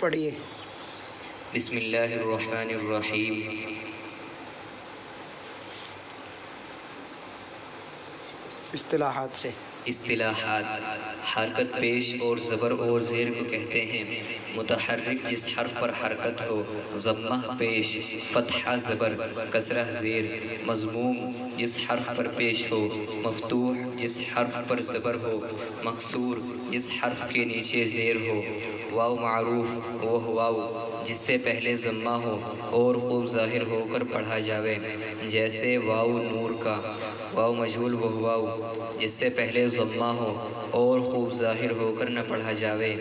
پڑھیے۔ بسم اللہ الرحمن الرحیم۔ اصطلاحات سے اصطلاحات: حرکت پیش اور زبر اور زیر کو کہتے ہیں۔ متحرک جس حرف پر حرکت ہو، ضمہ پیش، فتحہ زبر، کسرہ زیر۔ مضموم جس حرف پر پیش ہو، مفتوح جس حرف پر زبر ہو، مکسور جس حرف کے نیچے زیر ہو۔ واو معروف وہ واو جس سے پہلے ضمہ ہو اور خوب ظاہر ہو کر پڑھا جاوے، جیسے واو نور کا۔ واو مجہول وہ واو جس سے پہلے ضمہ ہو اور خوب ظاہر ہو کر نہ پڑھا جاوے،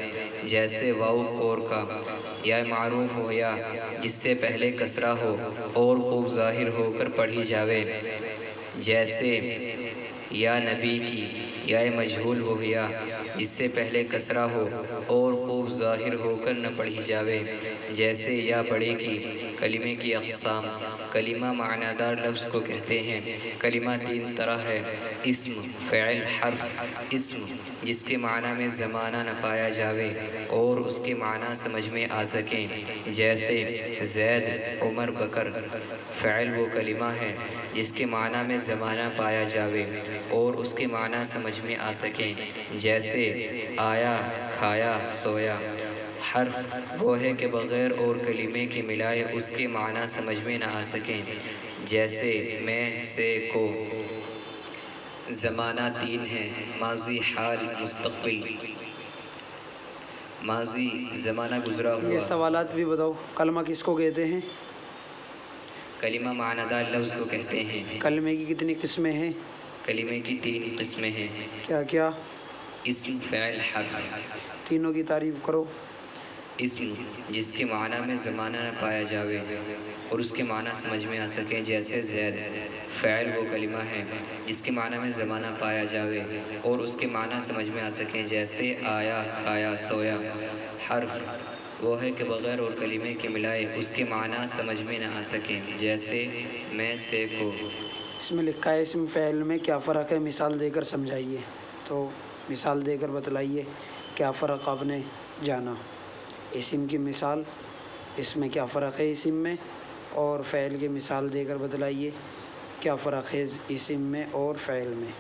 جیسے واو کور کا۔ یا معروف ہو یا جس سے پہلے کسرہ ہو اور خوب ظاہر ہو کر پڑھی جاوے، جیسے یا نبی کی۔ یا مجہول وہ یا جس سے پہلے کسرہ ہو اور خوب ظاہر ہو کر نہ پڑھی جاوے، جیسے یا بڑے کی۔ کلمے کی اقسام: کلمہ معنی دار لفظ کو کہتے ہیں۔ کلمہ تین طرح ہے: اسم، فعل، حرف۔ اسم جس کے معنی میں زمانہ نہ پایا جاوے اور اس کے معنی سمجھ میں آ سکیں، جیسے زید، عمر، بکر۔ فعل وہ کلمہ ہے جس کے معنی میں زمانہ پایا جاوے اور اس کے معنی سمجھ میں آ سکیں، جیسے آیا، کھایا، سویا۔ حرف وہ ہے کہ بغیر اور کلمے کے ملائے اس کے معنی سمجھ میں نہ آ سکیں، جیسے میں، سے، کو۔ زمانہ تین ہیں: ماضی، حال، مستقبل۔ ماضی زمانہ گزرا ہوا۔ یہ سوالات بھی بتاؤ۔ کلمہ کس کو کہتے ہیں؟ کلمہ معنی دار لفظ کو کہتے ہیں۔ کلمے کی کتنی قسمیں ہیں؟ کلمے کی تین قسمیں ہیں: کیا کیا؟ اسم، فعل، حرف۔ تینوں کی تعریف کرو۔ اسم جس کے معنی میں زمانہ نہ پایا جاوے اور اس کے معنی سمجھ میں آ سکیں، جیسے زید۔ فعل وہ کلمہ ہے جس کے معنی میں زمانہ پایا جاوے اور اس کے معنی سمجھ میں آ سکیں، جیسے آیا، کھایا، سویا۔ حرف وہ ہے کہ بغیر اور کلمے کے ملائے اس کے معنی سمجھ میں نہ آ سکیں، جیسے میں، سے، کو۔ اس میں لکھا ہے اسم فعل میں کیا فرق ہے، مثال دے کر سمجھائیے۔ تو مثال دے کر بتلائیے کیا فرق آپ نے جانا۔ اسم کی مثال، اس میں کیا فرق ہے اسم میں، اور فعل کی مثال دے کر بتلائیے کیا فرق ہے اسم میں اور فعل میں۔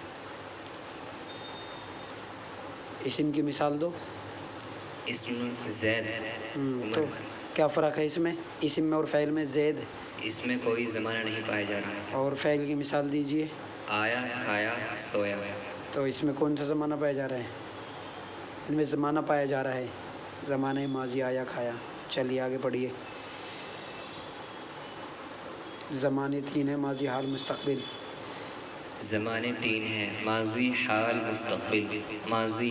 اسم کی مثال دو۔ اسم زید، تو کیا فرق ہے اس میں، اسم میں اور فعل میں؟ زید، اس میں کوئی زمانہ نہیں پایا جا رہا۔ اور فعل کی مثال دیجئے۔ آیا، کھایا، سویا۔ تو اس میں کون سا زمانہ پایا جا رہا ہے؟ ان میں زمانہ پایا جا رہا ہے، زمانہ ماضی، آیا، کھایا۔ چلیے آگے پڑھیے۔ زمانے تین ہیں: ماضی، حال، مستقبل۔ زمانے تین ہیں: ماضی، حال، مستقبل۔ ماضی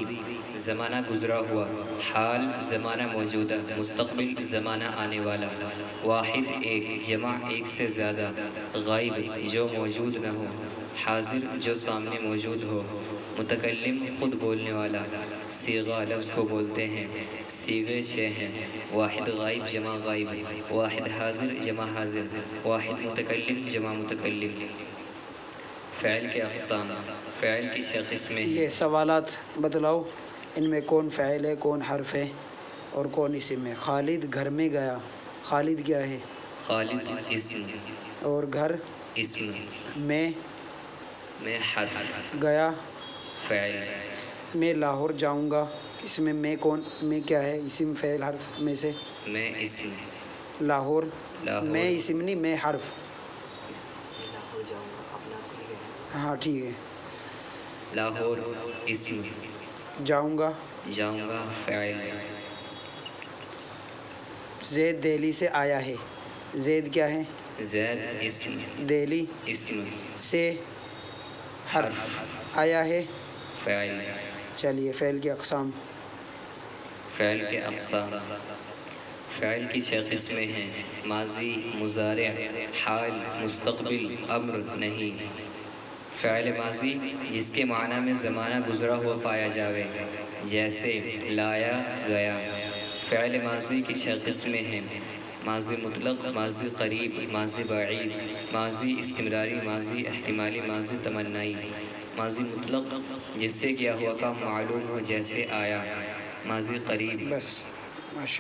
زمانہ گزرا ہوا، حال زمانہ موجودہ، مستقبل زمانہ آنے والا۔ واحد ایک، جمع ایک سے زیادہ۔ غائب جو موجود نہ ہو، حاضر جو سامنے موجود ہو۔ متکلم خود بولنے والا۔ صیغہ لفظ کو بولتے ہیں، صیغے چھ ہیں: واحد غائب جمع غائب، واحد حاضر جمع حاضر، واحد متکلم جمع متکلم۔ فعل کے اقسام: فعل کی چھ قسمیں ہیں۔ یہ سوالات بتلاؤ، ان میں کون فعل ہے، کون حرف ہے اور کون اسم ہے۔ خالد گھر میں گیا۔ خالد کیا ہے؟ خالد اسم۔ اور گھر؟ اسم۔ میں حرف۔ گیا؟ فعل۔ میں لاہور جاؤں گا، اس میں کون، میں کیا ہے، اسم، فعل، حرف میں سے؟ میں اسم۔ لاہور میں اسم نہیں، میں حرف۔ لاہور جاؤں گا، اپنا آپ ہی ہاں ٹھیک ہے۔ لاہور اسم، جاؤں گا؟ جاؤں گا فعل۔ زید دہلی سے آیا ہے۔ زید کیا ہے؟ زید اسم۔ دہلی اسم۔ سے حرف، آیا ہے فعل۔ چلیے فعل کی اقسام۔ فعل کے اقسام: فعل کی چھ قسمیں ہیں: ماضی، مضارع، حال، مستقبل، امر، نہیں۔ فعل ماضی جس کے معنی میں زمانہ گزرا ہوا پایا جاوے، جیسے لایا، گیا۔ فعل ماضی کی چھ قسمیں ہیں: ماضی مطلق، ماضی قریب، ماضی بعید، ماضی استمراری، ماضی احتمالی، ماضی تمنائی۔ ماضی مطلق جس سے کیا ہوا کام معلوم ہو، جیسے آیا۔ ماضی قریب بس ماشاء